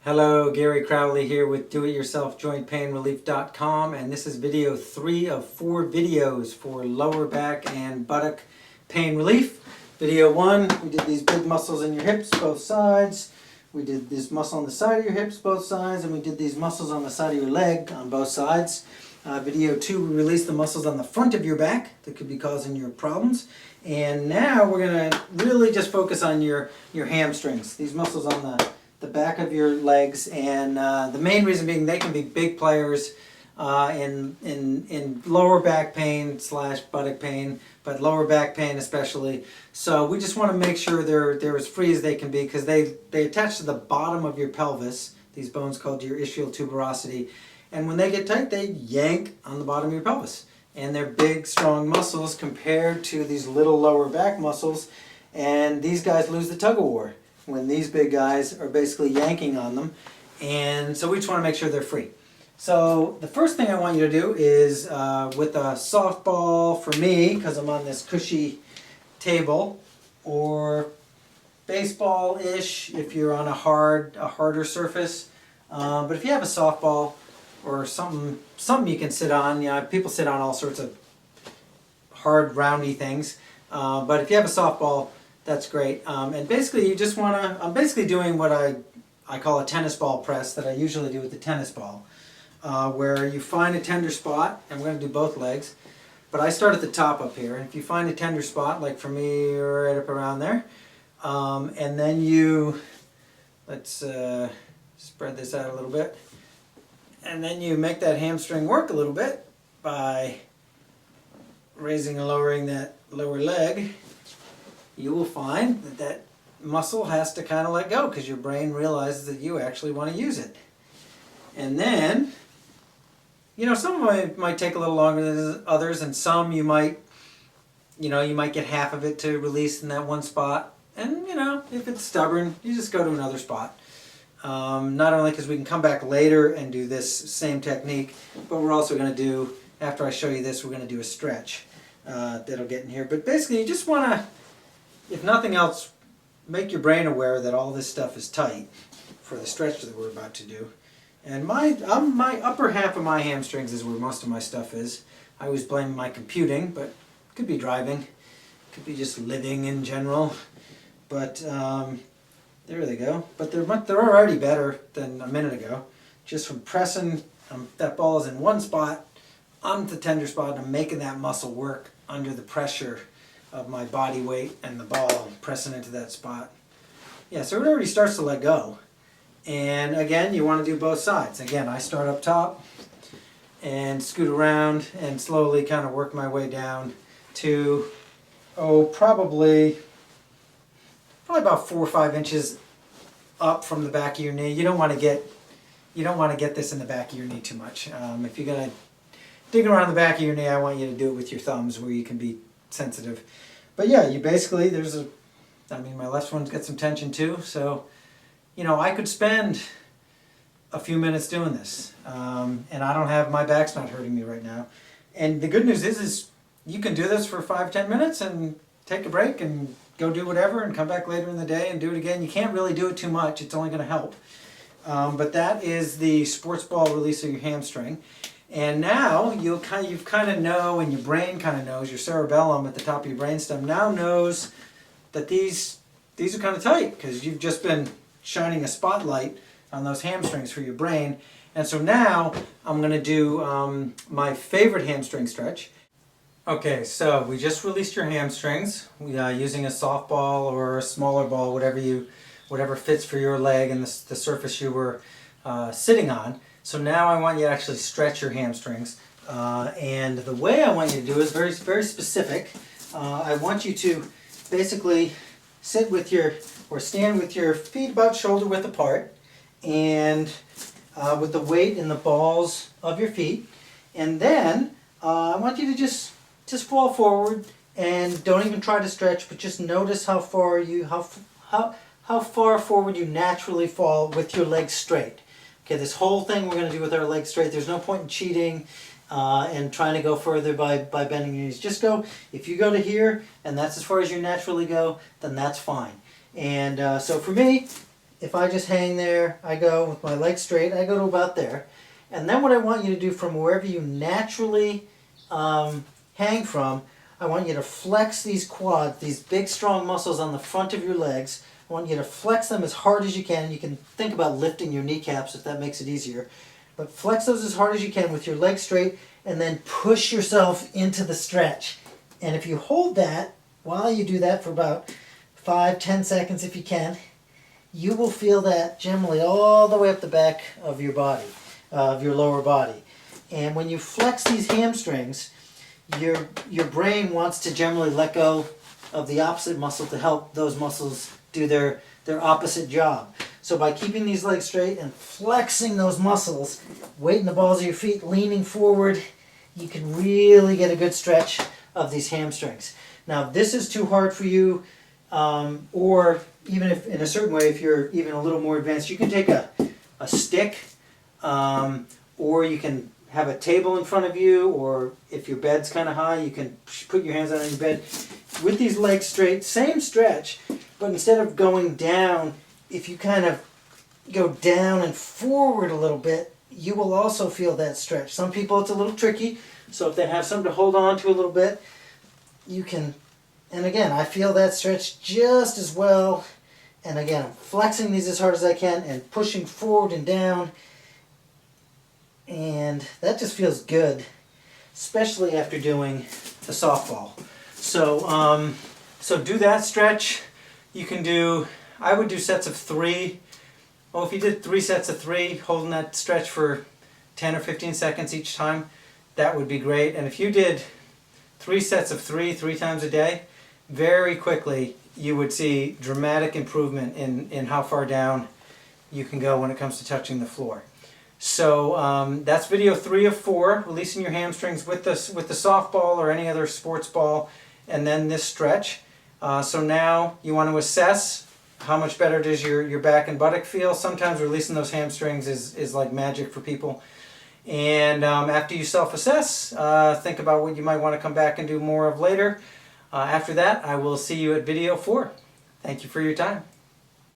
Hello, Gary Crowley here with DoItYourselfJointPainRelief.com, and this is video 3 of 4 videos for lower back and buttock pain relief. Video 1, we did these big muscles in your hips, both sides. We did this muscle on the side of your hips, both sides, and we did these muscles on the side of your leg on both sides. Video 2, we released the muscles on the front of your back that could be causing your problems. And now we're going to really just focus on your hamstrings, these muscles on the back of your legs, and the main reason being they can be big players in lower back pain / buttock pain, but lower back pain especially. So we just want to make sure they're as free as they can be, because they attach to the bottom of your pelvis, these bones called your ischial tuberosity, and when they get tight they yank on the bottom of your pelvis. And they're big, strong muscles compared to these little lower back muscles, and these guys lose the tug of war when these big guys are basically yanking on them. And so we just want to make sure they're free. So the first thing I want you to do is with a softball, for me, because I'm on this cushy table, or baseball-ish if you're on a harder surface. But if you have a softball or something you can sit on, you know, people sit on all sorts of hard, roundy things. But if you have a softball, that's great. And basically you just want to, I'm basically doing what I call a tennis ball press that I usually do with the tennis ball, where you find a tender spot, and we're going to do both legs, but I start at the top up here. And if you find a tender spot, like for me, right up around there, and then you, let's spread this out a little bit, and then you make that hamstring work a little bit by raising and lowering that lower leg. You will find that muscle has to kind of let go, because your brain realizes that you actually want to use it. And then, you know, some of them might take a little longer than others, and some you might get half of it to release in that one spot. And, you know, if it's stubborn, you just go to another spot. Not only because we can come back later and do this same technique, but we're also going to do, after I show you this, we're going to do a stretch that'll get in here. But basically, you just want to, if nothing else, make your brain aware that all this stuff is tight for the stretch that we're about to do. And my upper half of my hamstrings is where most of my stuff is. I always blame my computing, but it could be driving, it could be just living in general. But there they go. But they're already better than a minute ago, just from pressing. That ball is in one spot, on the tender spot, and I'm making that muscle work under the pressure of my body weight and the ball pressing into that spot. Yeah, so it already starts to let go. And again, you want to do both sides. Again, I start up top and scoot around and slowly kind of work my way down to, probably about 4 or 5 inches up from the back of your knee. You don't want to get this in the back of your knee too much. If you're gonna dig around the back of your knee, I want you to do it with your thumbs, where you can be sensitive. But yeah, you basically, my left one's got some tension too, so, you know, I could spend a few minutes doing this, and my back's not hurting me right now. And the good news is you can do this for 5-10 minutes and take a break and go do whatever and come back later in the day and do it again. You can't really do it too much, it's only going to help. But that is the sports ball release of your hamstring. And now you kind of know, and your brain kind of knows, your cerebellum at the top of your brainstem now knows that these are kind of tight, because you've just been shining a spotlight on those hamstrings for your brain. And so now I'm going to do my favorite hamstring stretch. Okay, so we just released your hamstrings using a softball or a smaller ball, whatever fits for your leg and the surface you were sitting on. So now I want you to actually stretch your hamstrings, and the way I want you to do is very, very specific. I want you to basically stand with your feet about shoulder width apart, and with the weight in the balls of your feet. And then I want you to just fall forward, and don't even try to stretch, but just notice how far forward you naturally fall with your legs straight. Okay, this whole thing we're going to do with our legs straight. There's no point in cheating and trying to go further by bending your knees. Just go, if you go to here and that's as far as you naturally go, then that's fine. And so for me, if I just hang there, I go with my legs straight, I go to about there. And then what I want you to do from wherever you naturally hang from, I want you to flex these quads, these big strong muscles on the front of your legs. I want you to flex them as hard as you can. And you can think about lifting your kneecaps if that makes it easier. But flex those as hard as you can with your legs straight, and then push yourself into the stretch. And if you hold that, while you do that for about 5-10 seconds if you can, you will feel that generally all the way up the back of your body, of your lower body. And when you flex these hamstrings, your brain wants to generally let go of the opposite muscle to help those muscles do their opposite job. So by keeping these legs straight and flexing those muscles, weight in the balls of your feet, leaning forward, you can really get a good stretch of these hamstrings. Now, if this is too hard for you, or even if in a certain way, if you're even a little more advanced, you can take a stick, or you can have a table in front of you, or if your bed's kind of high, you can put your hands on your bed. With these legs straight, same stretch, but instead of going down, if you kind of go down and forward a little bit, you will also feel that stretch. Some people it's a little tricky, so if they have something to hold on to a little bit, you can, and again, I feel that stretch just as well. And again, I'm flexing these as hard as I can and pushing forward and down. And that just feels good, especially after doing the softball. So, so do that stretch. You can do, I would do sets of 3. Well, if you did 3 sets of 3, holding that stretch for 10 or 15 seconds each time, that would be great. And if you did 3 sets of 3 times a day, very quickly you would see dramatic improvement in how far down you can go when it comes to touching the floor. So that's video 3 of 4, releasing your hamstrings with the softball or any other sports ball, and then this stretch. So now you want to assess how much better does your back and buttock feel. Sometimes releasing those hamstrings is like magic for people. And after you self-assess, think about what you might want to come back and do more of later. After that, I will see you at video 4. Thank you for your time.